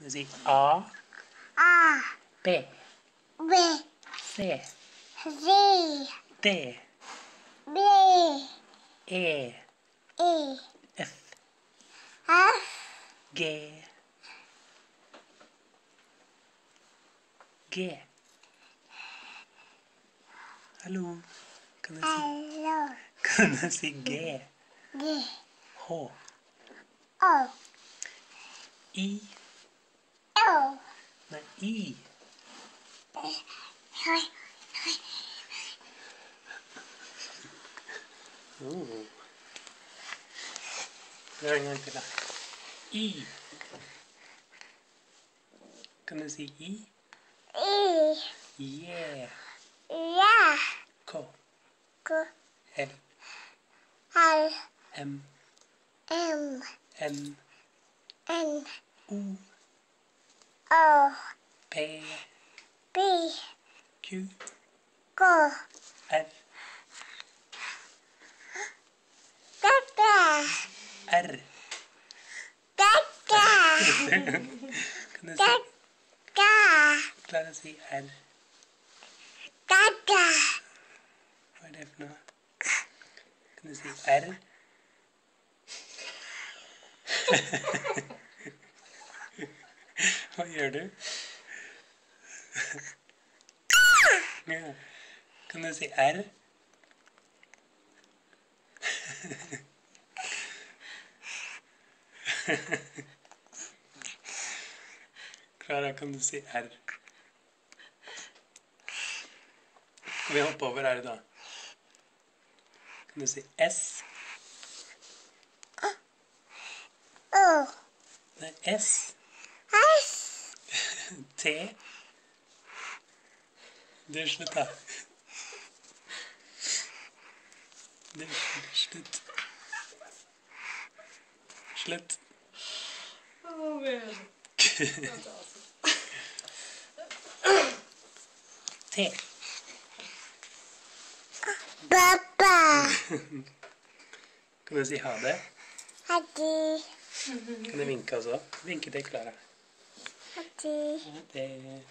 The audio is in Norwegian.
Kan du si A, A, B, B, C, C, D, B, E, E, F, F, G, G. Hallo. Kan du si G? G, H, O, I. O, Nei, I. Gjør en gang til, da. I. Kan du si I? E, Yeah. Ja, K, K, L, L, M, M, N, N, O, O, P, B, Q, K, R, Dada, R. Dada, Kan du si, Dada, klare å si R? Dada, Hva er det for noe? Kan du si R? Hva gjør du? Ja. Kan du si R? Klara, kan du si R? Skal vi hoppe over R da? Kan du si S? O, Nei, S. S, T. Du, slutt da. Du, slutt. Slutt. T. Pappa, Kan du si ha det? Hadi, Kan du vinke også? Vinke til Klara. Hadi. Ha det.